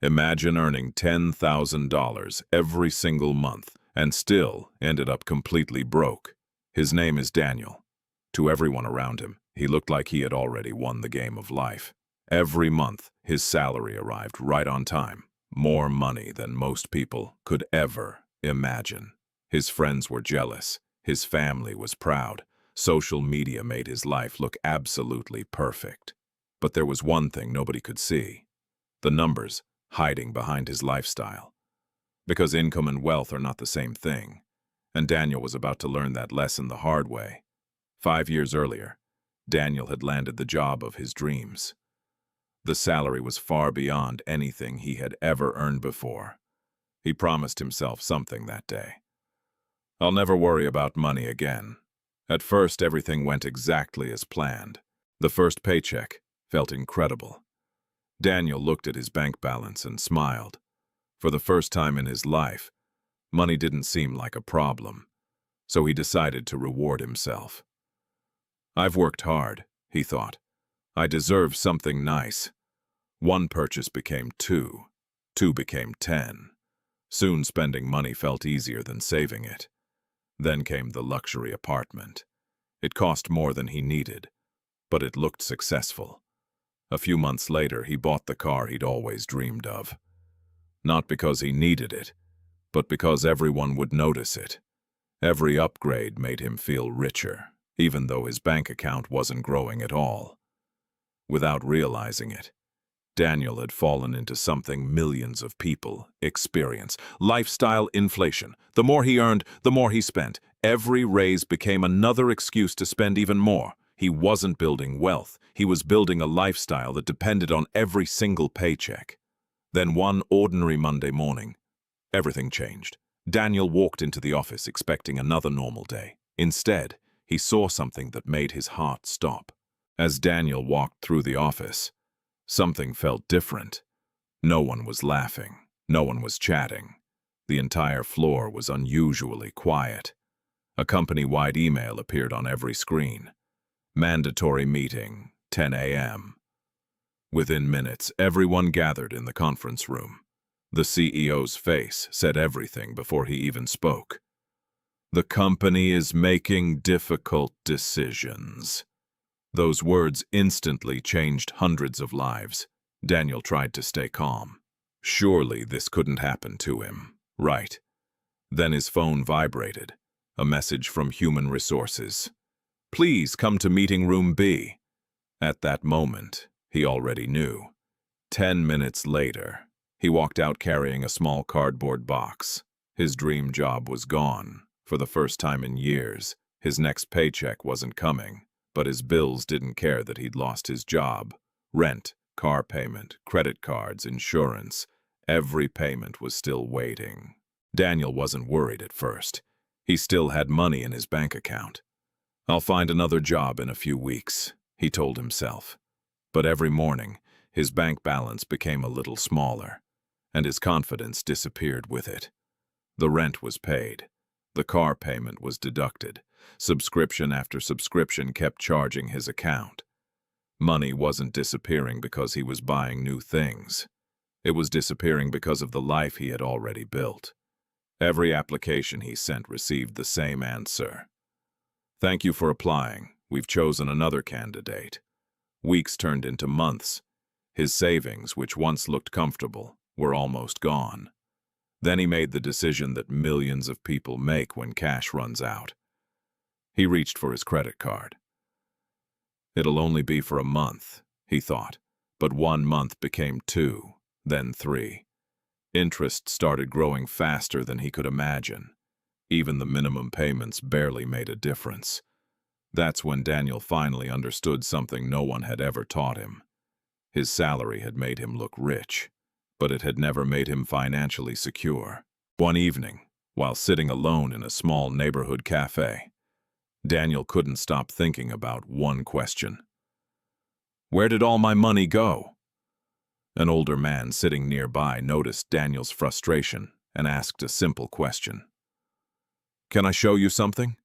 Imagine earning $10,000 every single month and still ended up completely broke. His name is Daniel. To everyone around him, he looked like he had already won the game of life. Every month, his salary arrived right on time. More money than most people could ever imagine. His friends were jealous. His family was proud. Social media made his life look absolutely perfect. But there was one thing nobody could see: the numbers hiding behind his lifestyle. Because income and wealth are not the same thing, and Daniel was about to learn that lesson the hard way. 5 years earlier, Daniel had landed the job of his dreams. The salary was far beyond anything he had ever earned before. He promised himself something that day. "I'll never worry about money again." At first, everything went exactly as planned. The first paycheck felt incredible. Daniel looked at his bank balance and smiled. For the first time in his life, money didn't seem like a problem, so he decided to reward himself. "I've worked hard," he thought. "I deserve something nice." One purchase became two. Two became 10. Soon spending money felt easier than saving it. Then came the luxury apartment. It cost more than he needed, but it looked successful. A few months later, he bought the car he'd always dreamed of. Not because he needed it, but because everyone would notice it. Every upgrade made him feel richer, even though his bank account wasn't growing at all. Without realizing it, Daniel had fallen into something millions of people experience: lifestyle inflation. The more he earned, the more he spent. Every raise became another excuse to spend even more. He wasn't building wealth. He was building a lifestyle that depended on every single paycheck. Then one ordinary Monday morning, everything changed. Daniel walked into the office expecting another normal day. Instead, he saw something that made his heart stop. As Daniel walked through the office, something felt different. No one was laughing. No one was chatting. The entire floor was unusually quiet. A company-wide email appeared on every screen. Mandatory meeting, 10 a.m. Within minutes, everyone gathered in the conference room. The CEO's face said everything before he even spoke. "The company is making difficult decisions." Those words instantly changed hundreds of lives. Daniel tried to stay calm. Surely this couldn't happen to him, right? Then his phone vibrated. A message from Human Resources. "Please come to meeting room B." At that moment, he already knew. 10 minutes later, he walked out carrying a small cardboard box. His dream job was gone. For the first time in years, his next paycheck wasn't coming, but his bills didn't care that he'd lost his job. Rent, car payment, credit cards, insurance, every payment was still waiting. Daniel wasn't worried at first. He still had money in his bank account. "I'll find another job in a few weeks," he told himself. But every morning, his bank balance became a little smaller, and his confidence disappeared with it. The rent was paid. The car payment was deducted. Subscription after subscription kept charging his account. Money wasn't disappearing because he was buying new things. It was disappearing because of the life he had already built. Every application he sent received the same answer: "Thank you for applying. We've chosen another candidate." Weeks turned into months. His savings, which once looked comfortable, were almost gone. Then he made the decision that millions of people make when cash runs out. He reached for his credit card. "It'll only be for a month," he thought. But 1 month became 2, then 3. Interest started growing faster than he could imagine. Even the minimum payments barely made a difference. That's when Daniel finally understood something no one had ever taught him. His salary had made him look rich, but it had never made him financially secure. One evening, while sitting alone in a small neighborhood cafe, Daniel couldn't stop thinking about one question: "Where did all my money go?" An older man sitting nearby noticed Daniel's frustration and asked a simple question: "Can I show you something?"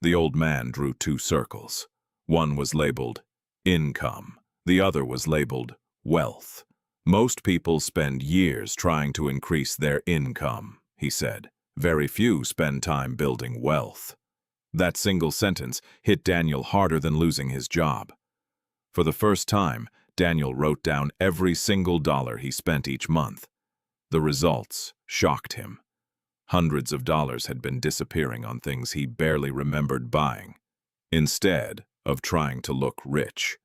The old man drew 2 circles. One was labeled income. The other was labeled wealth. Most people spend years trying to increase their income, he said. Very few spend time building wealth. That single sentence hit Daniel harder than losing his job. For the first time, Daniel wrote down every single dollar he spent each month. The results shocked him. Hundreds of dollars had been disappearing on things he barely remembered buying. Instead of trying to look rich,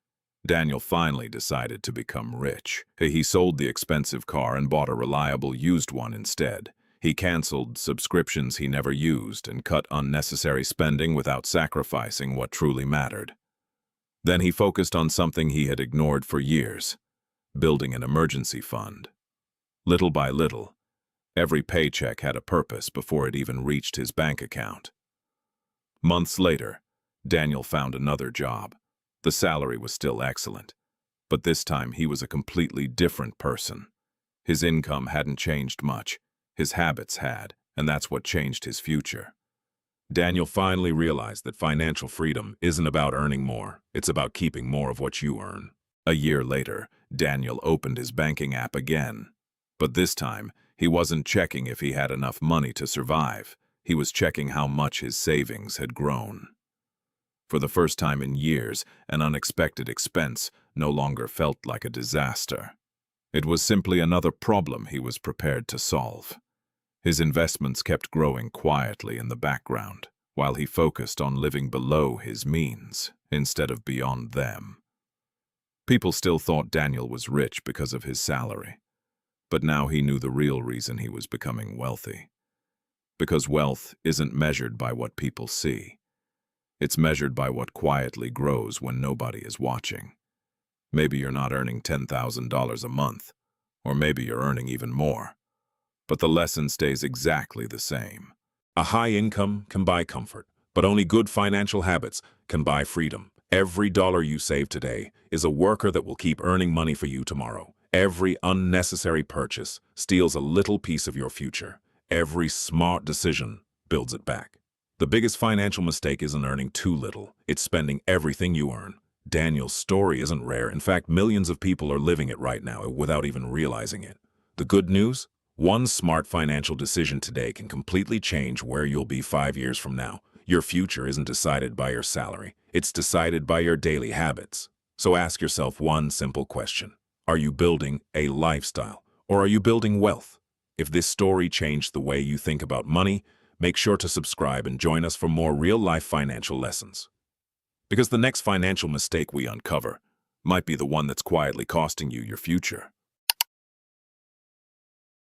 Daniel finally decided to become rich. He sold the expensive car and bought a reliable used one instead. He canceled subscriptions he never used and cut unnecessary spending without sacrificing what truly mattered. Then he focused on something he had ignored for years, building an emergency fund. Little by little, every paycheck had a purpose before it even reached his bank account. Months later, Daniel found another job. The salary was still excellent, but this time he was a completely different person. His income hadn't changed much. His habits had, and that's what changed his future. Daniel finally realized that financial freedom isn't about earning more, it's about keeping more of what you earn. A year later, Daniel opened his banking app again. But this time, he wasn't checking if he had enough money to survive. He was checking how much his savings had grown. For the first time in years, an unexpected expense no longer felt like a disaster. It was simply another problem he was prepared to solve. His investments kept growing quietly in the background, while he focused on living below his means instead of beyond them. People still thought Daniel was rich because of his salary, but now he knew the real reason he was becoming wealthy. Because wealth isn't measured by what people see. It's measured by what quietly grows when nobody is watching. Maybe you're not earning $10,000 a month, or maybe you're earning even more. But the lesson stays exactly the same. A high income can buy comfort, but only good financial habits can buy freedom. Every dollar you save today is a worker that will keep earning money for you tomorrow. Every unnecessary purchase steals a little piece of your future. Every smart decision builds it back. The biggest financial mistake isn't earning too little. It's spending everything you earn. Daniel's story isn't rare. In fact, millions of people are living it right now without even realizing it. The good news? One smart financial decision today can completely change where you'll be 5 years from now. Your future isn't decided by your salary. It's decided by your daily habits. So ask yourself one simple question. Are you building a lifestyle, or are you building wealth? If this story changed the way you think about money, make sure to subscribe and join us for more real-life financial lessons. Because the next financial mistake we uncover might be the one that's quietly costing you your future.